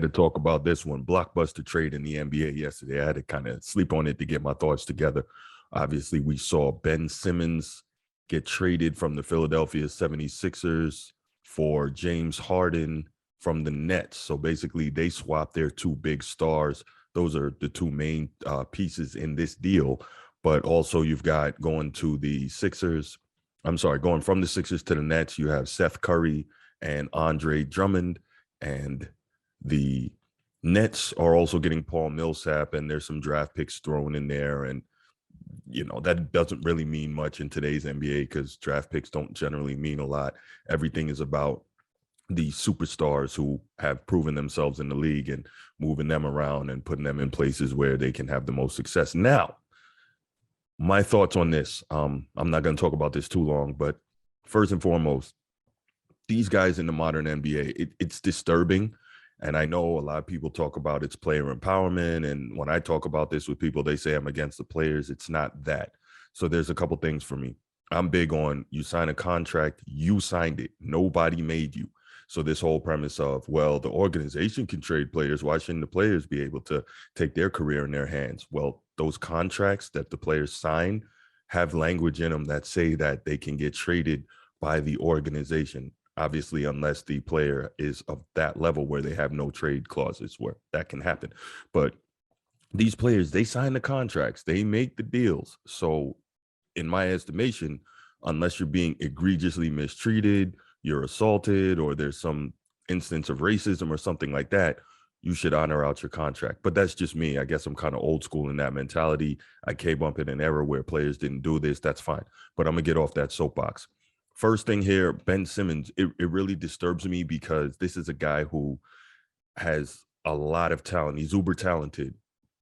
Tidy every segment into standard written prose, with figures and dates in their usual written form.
to talk about this one. Blockbuster trade in the NBA yesterday. I had to kind of sleep on it to get my thoughts together. Obviously, we saw Ben Simmons get traded from the Philadelphia 76ers for James Harden from the Nets. So basically, they swapped their two big stars. Those are the two main pieces in this deal. But also, you've got going to the Sixers. I'm sorry, going from the Sixers to the Nets, you have Seth Curry and Andre Drummond. And the Nets are also getting Paul Millsap, and there's some draft picks thrown in there. And, you know, that doesn't really mean much in today's NBA because draft picks don't generally mean a lot. Everything is about the superstars who have proven themselves in the league and moving them around and putting them in places where they can have the most success. Now, my thoughts on this, I'm not going to talk about this too long, but first and foremost, these guys in the modern NBA, it's disturbing. And I know a lot of people talk about it's player empowerment. And when I talk about this with people, they say I'm against the players. It's not that. So there's a couple things for me. I'm big on you sign a contract, you signed it. Nobody made you. So this whole premise of, well, the organization can trade players. Why shouldn't the players be able to take their career in their hands? Well, those contracts that the players sign have language in them that say that they can get traded by the organization. Obviously, unless the player is of that level where they have no trade clauses where that can happen. But these players, they sign the contracts, they make the deals. So in my estimation, unless you're being egregiously mistreated, you're assaulted, or there's some instance of racism or something like that, you should honor out your contract. But that's just me. I guess I'm kind of old school in that mentality. I came up in an era where players didn't do this. That's fine. But I'm going to get off that soapbox. First thing here, Ben Simmons, it really disturbs me because this is a guy who has a lot of talent. He's uber talented,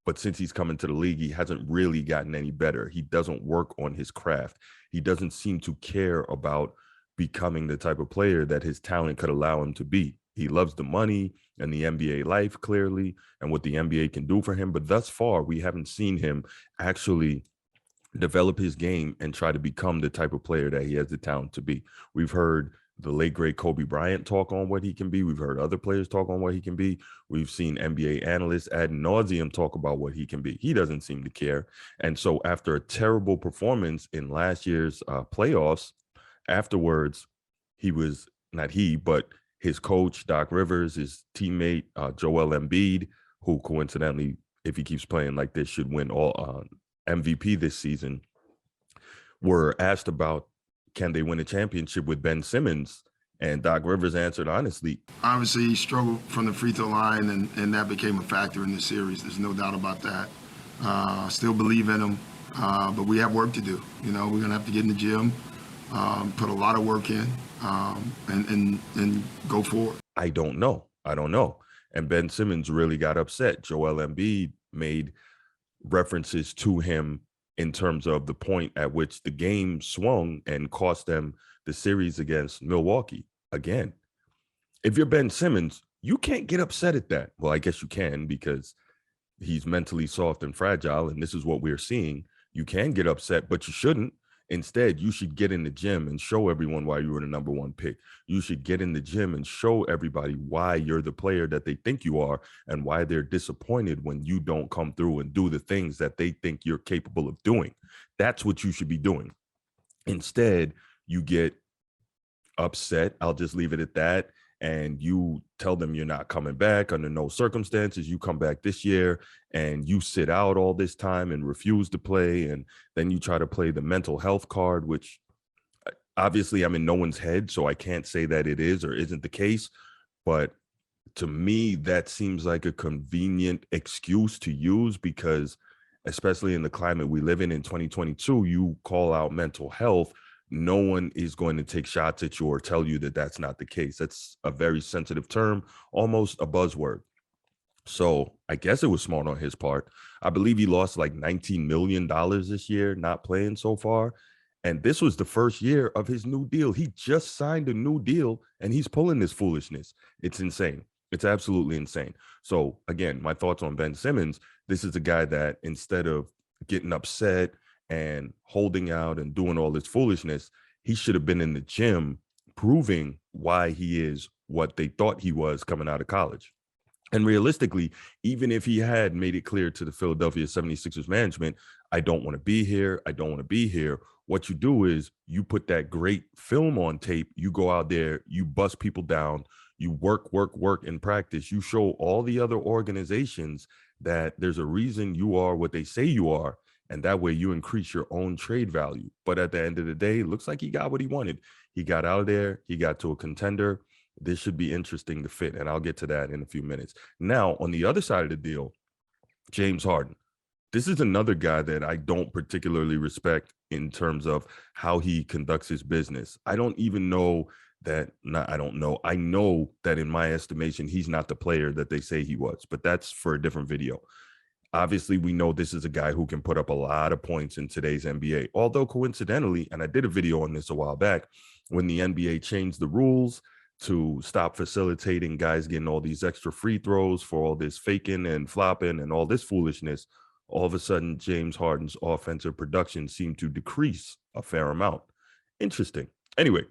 but since he's come into the league, he hasn't really gotten any better. He doesn't work on his craft. He doesn't seem to care about becoming the type of player that his talent could allow him to be. He loves the money and the NBA life, clearly, and what the NBA can do for him. But thus far, we haven't seen him actually develop his game and try to become the type of player that he has the talent to be. We've heard the late, great Kobe Bryant talk on what he can be. We've heard other players talk on what he can be. We've seen NBA analysts ad nauseum talk about what he can be. He doesn't seem to care. And so after a terrible performance in last year's playoffs, afterwards, but his coach, Doc Rivers, his teammate, Joel Embiid, who coincidentally, if he keeps playing like this, should win all MVP this season, were asked about can they win a championship with Ben Simmons, and Doc Rivers answered honestly. Obviously, he struggled from the free throw line, and that became a factor in the series. There's no doubt about that. Still believe in him, but we have work to do. You know, we're gonna have to get in the gym, put a lot of work in, and go forward. I don't know. And Ben Simmons really got upset. Joel Embiid made references to him in terms of the point at which the game swung and cost them the series against Milwaukee. Again, if you're Ben Simmons, you can't get upset at that. Well, I guess you can because he's mentally soft and fragile, and this is what we're seeing. You can get upset, but you shouldn't. Instead, you should get in the gym and show everyone why you were the number one pick. You should get in the gym and show everybody why you're the player that they think you are and why they're disappointed when you don't come through and do the things that they think you're capable of doing. That's what you should be doing. Instead, you get upset. I'll just leave it at that. And you tell them you're not coming back under no circumstances. You come back this year and you sit out all this time and refuse to play. And then you try to play the mental health card, which obviously I'm in no one's head, so I can't say that it is or isn't the case. But to me, that seems like a convenient excuse to use because especially in the climate we live in 2022, you call out mental health. No one is going to take shots at you or tell you that that's not the case. That's a very sensitive term, almost a buzzword. So I guess it was smart on his part. I believe he lost like $19 million this year, not playing so far. And this was the first year of his new deal. He just signed a new deal and he's pulling this foolishness. It's insane. It's absolutely insane. So again, my thoughts on Ben Simmons, this is a guy that instead of getting upset and holding out and doing all this foolishness, he should have been in the gym proving why he is what they thought he was coming out of college. And realistically, even if he had made it clear to the Philadelphia 76ers management, I don't want to be here, I don't want to be here, what you do is you put that great film on tape, you go out there, you bust people down, you work in practice, you show all the other organizations that there's a reason you are what they say you are. And that way you increase your own trade value. But at the end of the day, it looks like he got what he wanted. He got out of there, he got to a contender. This should be interesting to fit, and I'll get to that in a few minutes. Now, on the other side of the deal, James Harden. This is another guy that I don't particularly respect in terms of how he conducts his business. I don't even know that, not, I don't know. I know that in my estimation, he's not the player that they say he was, but that's for a different video. Obviously, we know this is a guy who can put up a lot of points in today's NBA. Although coincidentally, and I did a video on this a while back, when the NBA changed the rules to stop facilitating guys getting all these extra free throws for all this faking and flopping and all this foolishness, all of a sudden James Harden's offensive production seemed to decrease a fair amount. Interesting. Anyway,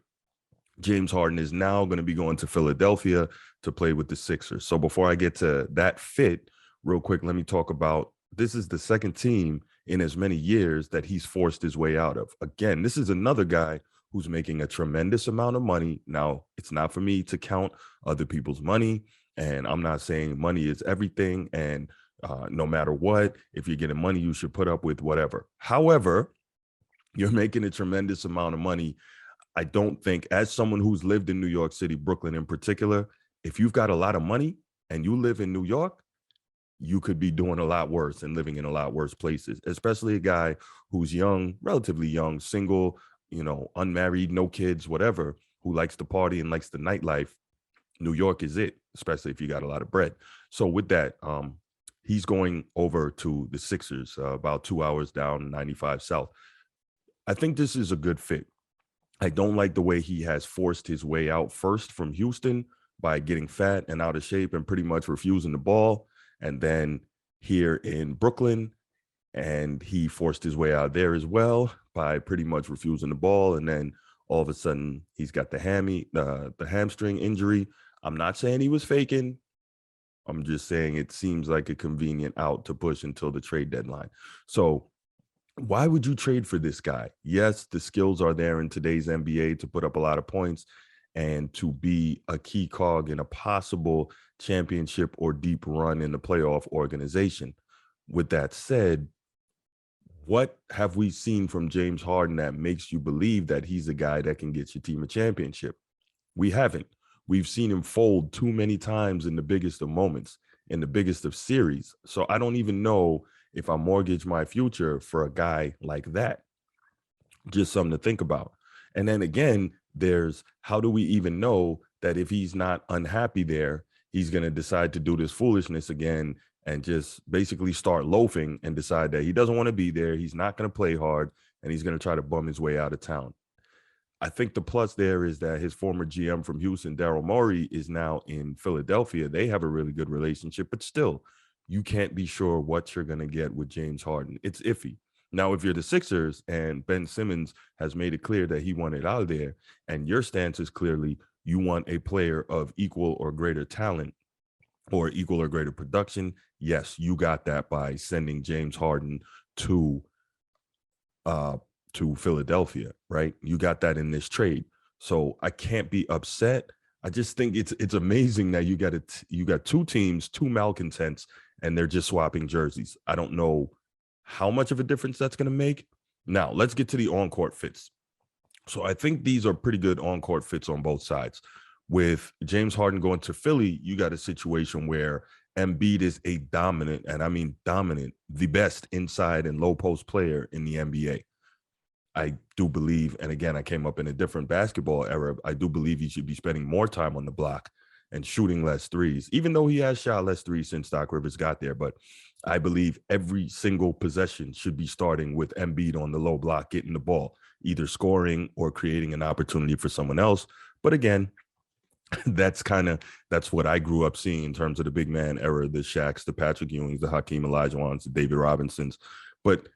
James Harden is now going to be going to Philadelphia to play with the Sixers. So before I get to that fit, real quick, let me talk about, this is the second team in as many years that he's forced his way out of. Again, this is another guy who's making a tremendous amount of money. Now, it's not for me to count other people's money, and I'm not saying money is everything, and no matter what, if you're getting money, you should put up with whatever. However, you're making a tremendous amount of money. I don't think, as someone who's lived in New York City, Brooklyn in particular, if you've got a lot of money and you live in New York, you could be doing a lot worse and living in a lot worse places, especially a guy who's young, relatively young, single, unmarried, no kids, whatever, who likes to party and likes the nightlife. New York is it, especially if you got a lot of bread. So with that, he's going over to the Sixers, about 2 hours down 95 South. I think this is a good fit. I don't like the way he has forced his way out first from Houston by getting fat and out of shape and pretty much refusing the ball. And then here in Brooklyn, and he forced his way out there as well by pretty much refusing the ball. And then all of a sudden he's got the hamstring injury. I'm not saying he was faking. I'm just saying it seems like a convenient out to push until the trade deadline. So why would you trade for this guy? Yes, the skills are there in today's NBA to put up a lot of points and to be a key cog in a possible championship or deep run in the playoff organization. With that said, what have we seen from James Harden that makes you believe that he's a guy that can get your team a championship? We haven't. We've seen him fold too many times in the biggest of moments, in the biggest of series. So I don't even know if I mortgage my future for a guy like that. Just something to think about. And then again, there's, how do we even know that if he's not unhappy there, he's going to decide to do this foolishness again and just basically start loafing and decide that he doesn't want to be there, he's not going to play hard, and he's going to try to bum his way out of town. I think the plus there is that his former GM from Houston, Daryl Morey, is now in Philadelphia. They have a really good relationship, but still, you can't be sure what you're going to get with James Harden. It's iffy. Now, if you're the Sixers and Ben Simmons has made it clear that he wanted out of there, and your stance is clearly you want a player of equal or greater talent or equal or greater production, yes, you got that by sending James Harden to Philadelphia, right? You got that in this trade. So I can't be upset. I just think it's amazing that you got two teams, two malcontents, and they're just swapping jerseys. I don't know how much of a difference that's going to make. Now, let's get to the on-court fits. So I think these are pretty good on-court fits on both sides. With James Harden going to Philly, you got a situation where Embiid is a dominant, and I mean dominant, the best inside and low post player in the NBA. I do believe, and again, I came up in a different basketball era, I do believe he should be spending more time on the block and shooting less threes, even though he has shot less threes since Doc Rivers got there. But I believe every single possession should be starting with Embiid on the low block, getting the ball, either scoring or creating an opportunity for someone else. But again, that's what I grew up seeing in terms of the big man era, the Shaqs, the Patrick Ewings, the Hakeem Olajuwons, the David Robinsons. But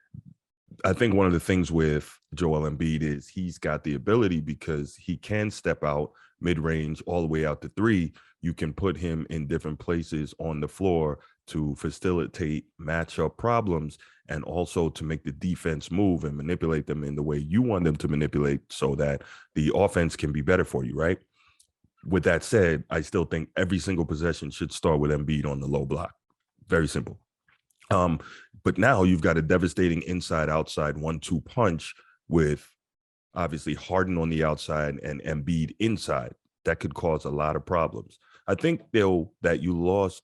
I think one of the things with Joel Embiid is he's got the ability, because he can step out mid-range all the way out to three, You can put him in different places on the floor to facilitate matchup problems and also to make the defense move and manipulate them in the way you want them to manipulate so that the offense can be better for you, right? With that said, I still think every single possession should start with Embiid on the low block. Very simple. But now you've got a devastating inside-outside 1-2 punch with obviously Harden on the outside and Embiid inside. That could cause a lot of problems. I think, though, that you lost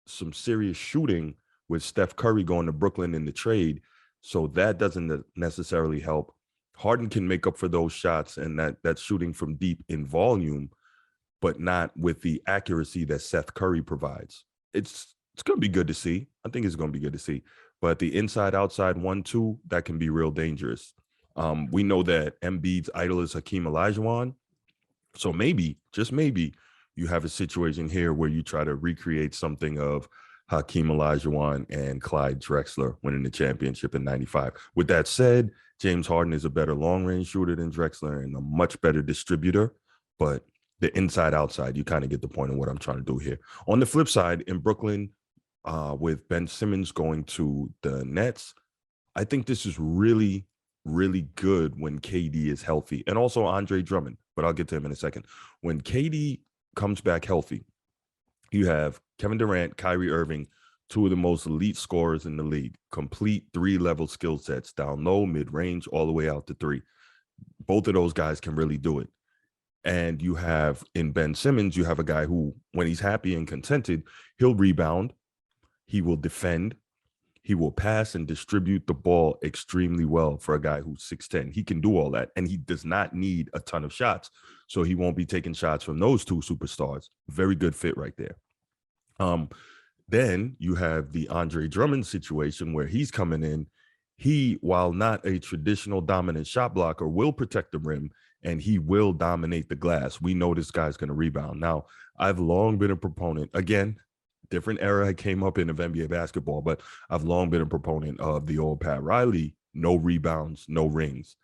some serious shooting with Steph Curry going to Brooklyn in the trade, so that doesn't necessarily help. Harden can make up for those shots and that shooting from deep in volume, but not with the accuracy that Seth Curry provides. It's going to be good to see. I think it's going to be good to see. But the inside-outside 1-2, that can be real dangerous. We know that Embiid's idol is Hakeem Olajuwon. So maybe, just maybe, you have a situation here where you try to recreate something of Hakeem Olajuwon and Clyde Drexler winning the championship in '95. With that said, James Harden is a better long-range shooter than Drexler and a much better distributor. But the inside-outside, you kind of get the point of what I'm trying to do here. On the flip side, in Brooklyn, with Ben Simmons going to the Nets, I think this is really, really good when KD is healthy, and also Andre Drummond, but I'll get to him in a second. When KD comes back healthy, you have Kevin Durant, Kyrie Irving, two of the most elite scorers in the league, complete three-level skill sets, down low, mid-range, all the way out to three. Both of those guys can really do it. And you have, in Ben Simmons, you have a guy who, when he's happy and contented, he'll rebound, he will defend, he will pass and distribute the ball extremely well for a guy who's 6'10". He can do all that, and he does not need a ton of shots. So he won't be taking shots from those two superstars. Very good fit right there. Then you have the Andre Drummond situation where he's coming in. He, while not a traditional dominant shot blocker, will protect the rim, and he will dominate the glass. We know this guy's going to rebound. Now, I've long been a proponent, again, different era I came up in of NBA basketball, but I've long been a proponent of the old Pat Riley, no rebounds, no rings.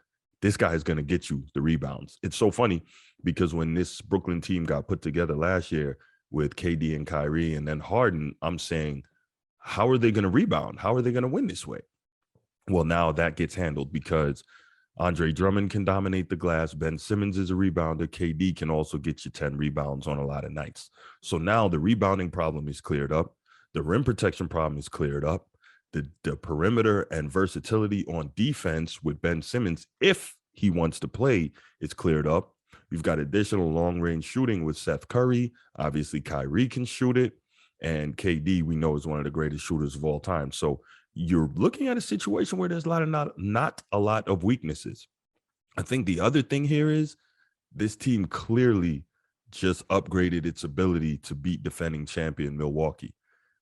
This guy is going to get you the rebounds. It's so funny because when this Brooklyn team got put together last year with KD and Kyrie and then Harden, I'm saying, how are they going to rebound? How are they going to win this way? Well, now that gets handled because Andre Drummond can dominate the glass. Ben Simmons is a rebounder. KD can also get you 10 rebounds on a lot of nights. So now the rebounding problem is cleared up. The rim protection problem is cleared up. The perimeter and versatility on defense with Ben Simmons, if he wants to play, is cleared up. You've got additional long-range shooting with Seth Curry. Obviously, Kyrie can shoot it. And KD, we know, is one of the greatest shooters of all time. So you're looking at a situation where there's not a lot of weaknesses. I think the other thing here is this team clearly just upgraded its ability to beat defending champion Milwaukee.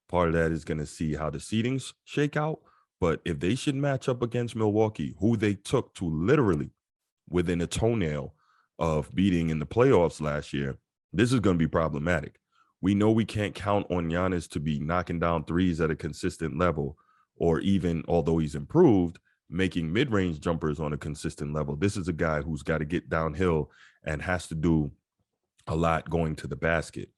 Part of that is going to see how the seedings shake out. But if they should match up against Milwaukee, who they took to literally within a toenail of beating in the playoffs last year, this is going to be problematic. We know we can't count on Giannis to be knocking down threes at a consistent level, or even, although he's improved, making mid-range jumpers on a consistent level. This is a guy who's got to get downhill and has to do a lot going to the basket.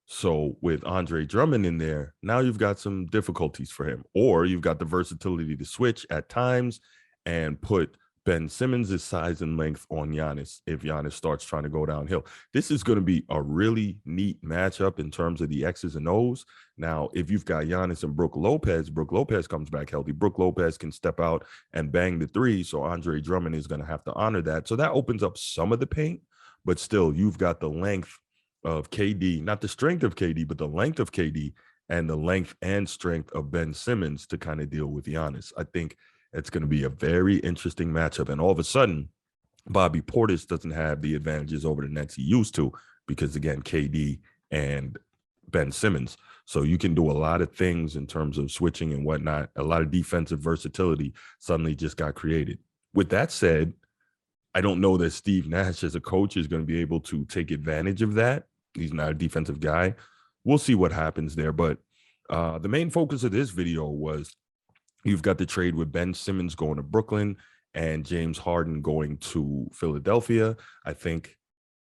So with Andre Drummond in there, now you've got some difficulties for him, or you've got the versatility to switch at times and put Ben Simmons' size and length on Giannis if Giannis starts trying to go downhill. This is going to be a really neat matchup in terms of the X's and O's. Now, if you've got Giannis and Brook Lopez comes back healthy. Brook Lopez can step out and bang the three, so Andre Drummond is going to have to honor that. So that opens up some of the paint, but still, you've got the length of KD, not the strength of KD, but the length of KD and the length and strength of Ben Simmons to kind of deal with Giannis. I think it's going to be a very interesting matchup. And all of a sudden, Bobby Portis doesn't have the advantages over the Nets he used to because, again, KD and Ben Simmons. So you can do a lot of things in terms of switching and whatnot. A lot of defensive versatility suddenly just got created. With that said, I don't know that Steve Nash as a coach is going to be able to take advantage of that. He's not a defensive guy. We'll see what happens there. But the main focus of this video was you've got the trade with Ben Simmons going to Brooklyn and James Harden going to Philadelphia. I think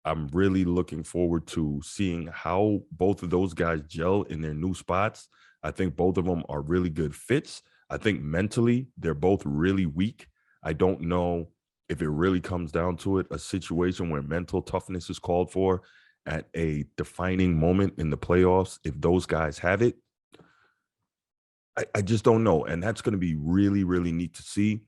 I'm really looking forward to seeing how both of those guys gel in their new spots. I think both of them are really good fits. I think mentally they're both really weak. I don't know if it really comes down to it, a situation where mental toughness is called for at a defining moment in the playoffs. If those guys have it, I just don't know. And that's going to be really, really neat to see.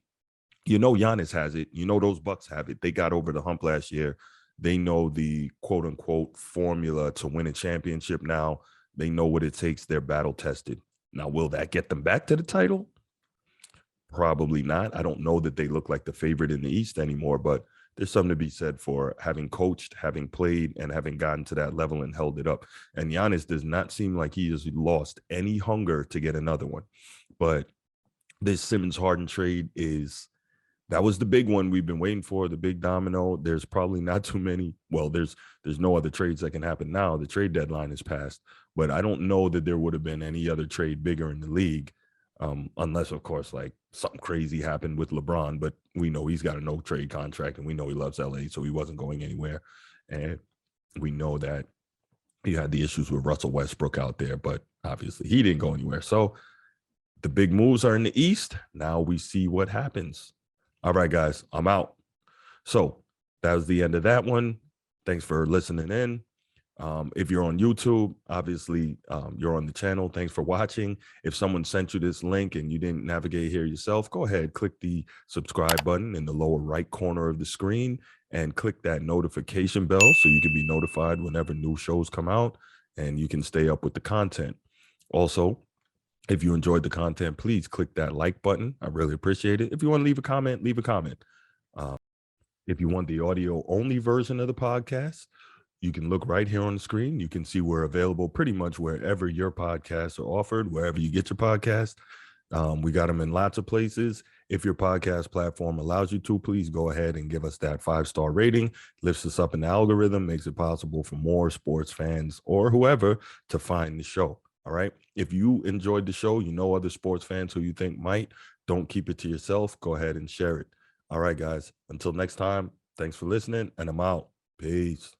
You know, Giannis has it. You know, those Bucks have it. They got over the hump last year. They know the quote unquote formula to win a championship now. They know what it takes. They're battle tested. Now, will that get them back to the title? Probably not. I don't know that they look like the favorite in the East anymore, but there's something to be said for having coached, having played, and having gotten to that level and held it up. And Giannis does not seem like he has lost any hunger to get another one. But this Simmons Harden trade that was the big one we've been waiting for, the big domino. There's probably not too many. Well, there's no other trades that can happen now. The trade deadline is passed, but I don't know that there would have been any other trade bigger in the league, unless, of course, like something crazy happened with LeBron. But we know he's got a no trade contract, and we know he loves LA, so he wasn't going anywhere. And we know that he had the issues with Russell Westbrook out there, but obviously he didn't go anywhere. So the big moves are in the East. Now we see what happens. All right, guys, I'm out. So that was the end of that one. Thanks for listening in. If you're on YouTube, obviously you're on the channel. Thanks for watching. If someone sent you this link and you didn't navigate here yourself, go ahead, click the subscribe button in the lower right corner of the screen and click that notification bell so you can be notified whenever new shows come out and you can stay up with the content. Also, if you enjoyed the content, please click that like button. I really appreciate it. If you want to leave a comment, leave a comment. If you want the audio only version of the podcast, you can look right here on the screen. You can see we're available pretty much wherever your podcasts are offered, wherever you get your podcast. We got them in lots of places. If your podcast platform allows you to, please go ahead and give us that 5-star rating. Lifts us up in the algorithm, makes it possible for more sports fans or whoever to find the show. All right. If you enjoyed the show, you know other sports fans who you think might, don't keep it to yourself. Go ahead and share it. All right, guys. Until next time, thanks for listening, and I'm out. Peace.